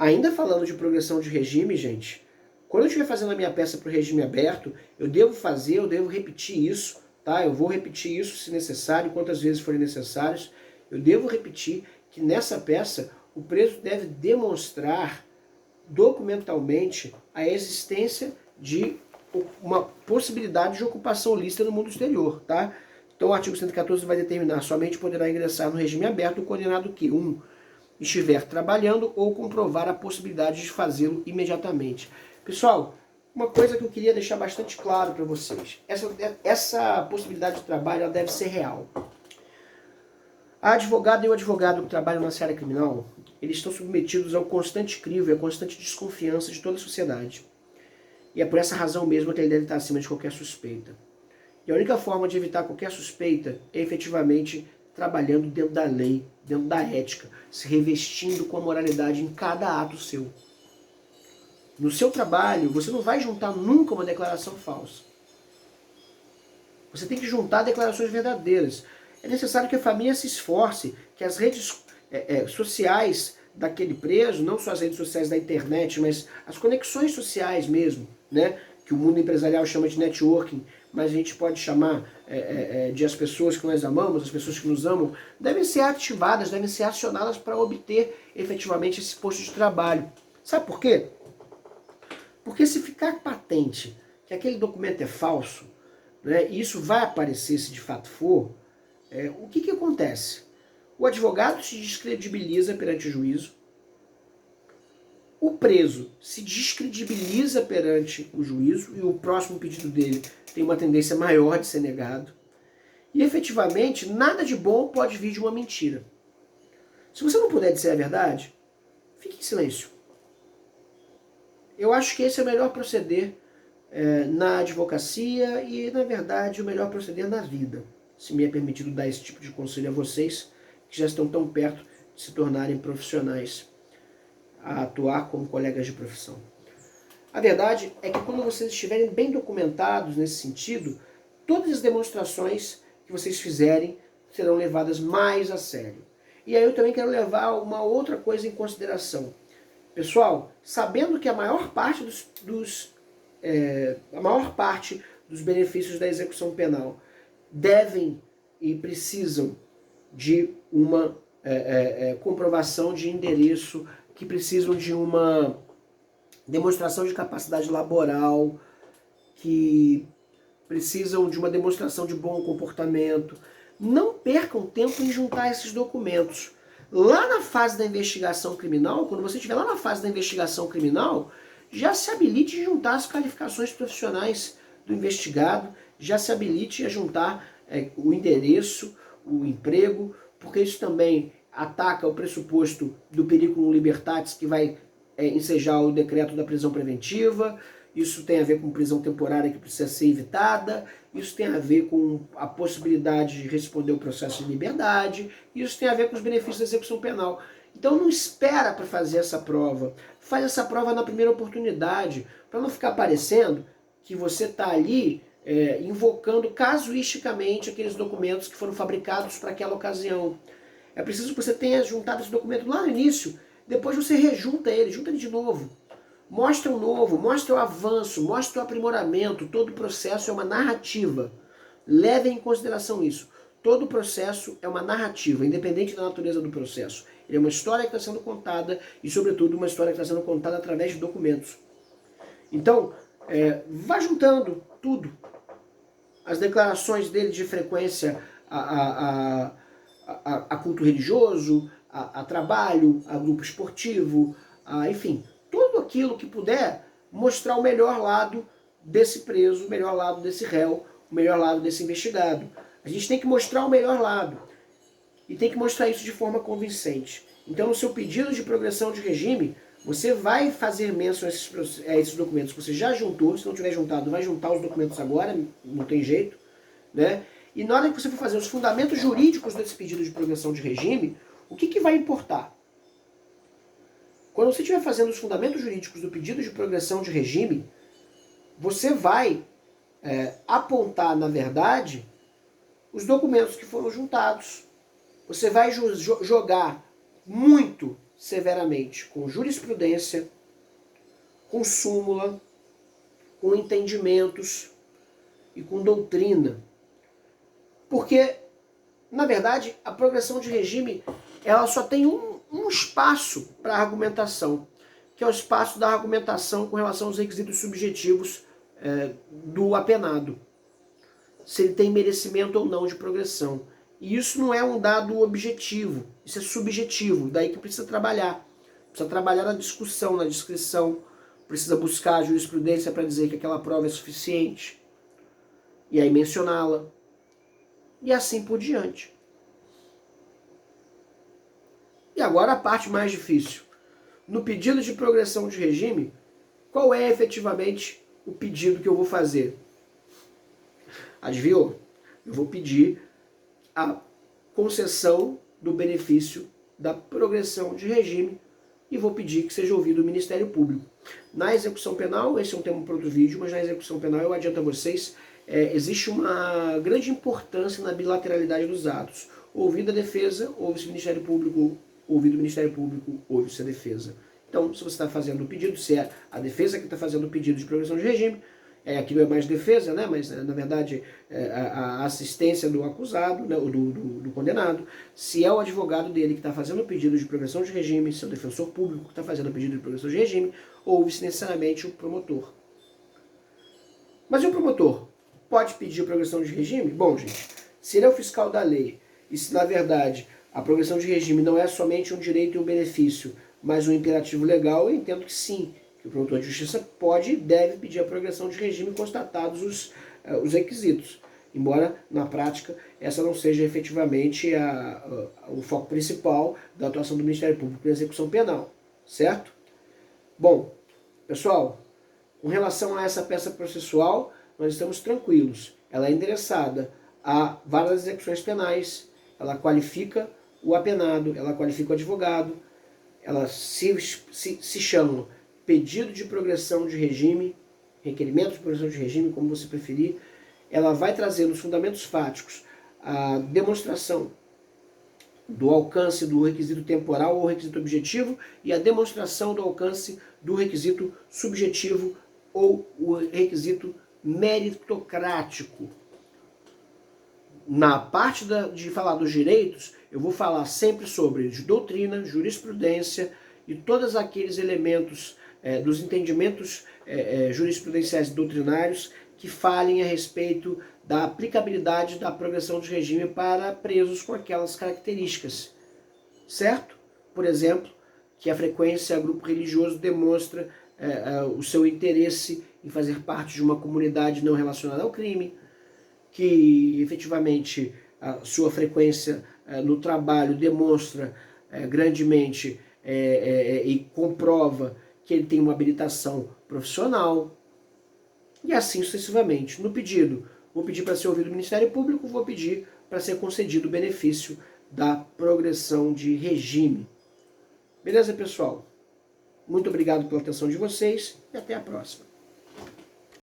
Ainda falando de progressão de regime, gente, quando eu estiver fazendo a minha peça para o regime aberto, eu devo repetir isso, tá? Eu vou repetir isso se necessário, quantas vezes forem necessárias. Eu devo repetir que nessa peça o preso deve demonstrar documentalmente a existência de uma possibilidade de ocupação lícita no mundo exterior, tá? Então o artigo 114 vai determinar: somente poderá ingressar no regime aberto o condenado que 1. Estiver trabalhando ou comprovar a possibilidade de fazê-lo imediatamente. Pessoal, uma coisa que eu queria deixar bastante claro para vocês: essa possibilidade de trabalho, ela deve ser real. A advogada e o advogado que trabalham na seara criminal, eles estão submetidos ao constante crivo e à constante desconfiança de toda a sociedade. E é por essa razão mesmo que ele deve estar acima de qualquer suspeita. E a única forma de evitar qualquer suspeita é efetivamente trabalhando dentro da lei, dentro da ética, se revestindo com a moralidade em cada ato seu. No seu trabalho, você não vai juntar nunca uma declaração falsa. Você tem que juntar declarações verdadeiras. É necessário que a família se esforce, que as redes sociais daquele preso, não só as redes sociais da internet, mas as conexões sociais mesmo, né, que o mundo empresarial chama de networking, mas a gente pode chamar de as pessoas que nós amamos, as pessoas que nos amam, devem ser ativadas, devem ser acionadas para obter efetivamente esse posto de trabalho. Sabe por quê? Porque se ficar patente que aquele documento é falso, né, e isso vai aparecer se de fato for, o que acontece? O advogado se descredibiliza perante o juízo, o preso se descredibiliza perante o juízo e o próximo pedido dele tem uma tendência maior de ser negado. E efetivamente, nada de bom pode vir de uma mentira. Se você não puder dizer a verdade, fique em silêncio. Eu acho que esse é o melhor proceder na advocacia e, na verdade, o melhor proceder na vida. Se me é permitido dar esse tipo de conselho a vocês, que já estão tão perto de se tornarem profissionais, a atuar como colegas de profissão. A verdade é que quando vocês estiverem bem documentados nesse sentido, todas as demonstrações que vocês fizerem serão levadas mais a sério. E aí eu também quero levar uma outra coisa em consideração. Pessoal, sabendo que a maior parte dos benefícios da execução penal devem e precisam de uma comprovação de endereço, que precisam de uma demonstração de capacidade laboral, que precisam de uma demonstração de bom comportamento. Não percam tempo em juntar esses documentos. Lá na fase da investigação criminal, quando você estiver lá na fase da investigação criminal, já se habilite a juntar as qualificações profissionais do investigado, já se habilite a juntar o endereço, o emprego, porque isso também ataca o pressuposto do periculum libertatis, que vai ensejar o decreto da prisão preventiva. Isso tem a ver com prisão temporária que precisa ser evitada, isso tem a ver com a possibilidade de responder o processo de liberdade, isso tem a ver com os benefícios da execução penal. Então não espera para fazer essa prova, faz essa prova na primeira oportunidade, para não ficar parecendo que você está ali invocando casuisticamente aqueles documentos que foram fabricados para aquela ocasião. É preciso que você tenha juntado esse documento lá no início, depois você rejunta ele, junta ele de novo. Mostra o novo, mostra o avanço, mostra o aprimoramento. Todo o processo é uma narrativa. Levem em consideração isso. Todo o processo é uma narrativa, independente da natureza do processo. Ele é uma história que está sendo contada e, sobretudo, uma história que está sendo contada através de documentos. Então, vá juntando tudo. As declarações dele de frequência a culto religioso, a trabalho, a grupo esportivo, enfim, tudo aquilo que puder mostrar o melhor lado desse preso, o melhor lado desse réu, o melhor lado desse investigado. A gente tem que mostrar o melhor lado e tem que mostrar isso de forma convincente. Então, no seu pedido de progressão de regime, você vai fazer menção a esses documentos que você já juntou. Se não tiver juntado, vai juntar os documentos agora, não tem jeito, né? E na hora que você for fazer os fundamentos jurídicos desse pedido de progressão de regime, o que vai importar? Quando você estiver fazendo os fundamentos jurídicos do pedido de progressão de regime, você vai apontar, na verdade, os documentos que foram juntados. Você vai jogar muito severamente com jurisprudência, com súmula, com entendimentos e com doutrina. Porque, na verdade, a progressão de regime ela só tem um espaço para argumentação, que é o espaço da argumentação com relação aos requisitos subjetivos do apenado. Se ele tem merecimento ou não de progressão. E isso não é um dado objetivo, isso é subjetivo, daí que precisa trabalhar. Precisa trabalhar na discussão, na descrição, precisa buscar a jurisprudência para dizer que aquela prova é suficiente, e aí mencioná-la, e assim por diante. E agora a parte mais difícil. No pedido de progressão de regime, qual é efetivamente o pedido que eu vou fazer? Adivinhou? Eu vou pedir a concessão do benefício da progressão de regime e vou pedir que seja ouvido o Ministério Público. Na execução penal, esse é um tema para outro vídeo, mas na execução penal eu adianto a vocês, existe uma grande importância na bilateralidade dos atos. Ouvida a defesa, ouve-se o Ministério Público, ouvido o Ministério Público, ouve-se a defesa. Então, se você está fazendo o pedido, se é a defesa que está fazendo o pedido de progressão de regime, aqui não é mais defesa, né, mas na verdade a assistência do acusado, né, do condenado, se é o advogado dele que está fazendo o pedido de progressão de regime, se é o defensor público que está fazendo o pedido de progressão de regime, ouve-se necessariamente o promotor. Mas e o promotor? Pode pedir progressão de regime? Bom, gente, se ele é o fiscal da lei e se na verdade a progressão de regime não é somente um direito e um benefício, mas um imperativo legal, eu entendo que sim, que o promotor de justiça pode e deve pedir a progressão de regime constatados os requisitos, embora na prática essa não seja efetivamente o foco principal da atuação do Ministério Público na execução penal, certo? Bom, pessoal, com relação a essa peça processual, nós estamos tranquilos. Ela é endereçada a várias execuções penais, ela qualifica o apenado, ela qualifica o advogado, ela se chama pedido de progressão de regime, requerimento de progressão de regime, como você preferir. Ela vai trazer nos fundamentos fáticos a demonstração do alcance do requisito temporal ou requisito objetivo e a demonstração do alcance do requisito subjetivo ou o requisito meritocrático. Na parte de falar dos direitos, eu vou falar sempre sobre doutrina, jurisprudência e todos aqueles elementos dos entendimentos jurisprudenciais e doutrinários que falem a respeito da aplicabilidade da progressão de regime para presos com aquelas características, certo? Por exemplo, que a frequência a grupo religioso demonstra o seu interesse em fazer parte de uma comunidade não relacionada ao crime, que efetivamente a sua frequência no trabalho demonstra grandemente e comprova que ele tem uma habilitação profissional, e assim sucessivamente. No pedido, vou pedir para ser ouvido o Ministério Público, vou pedir para ser concedido o benefício da progressão de regime. Beleza, pessoal? Muito obrigado pela atenção de vocês e até a próxima.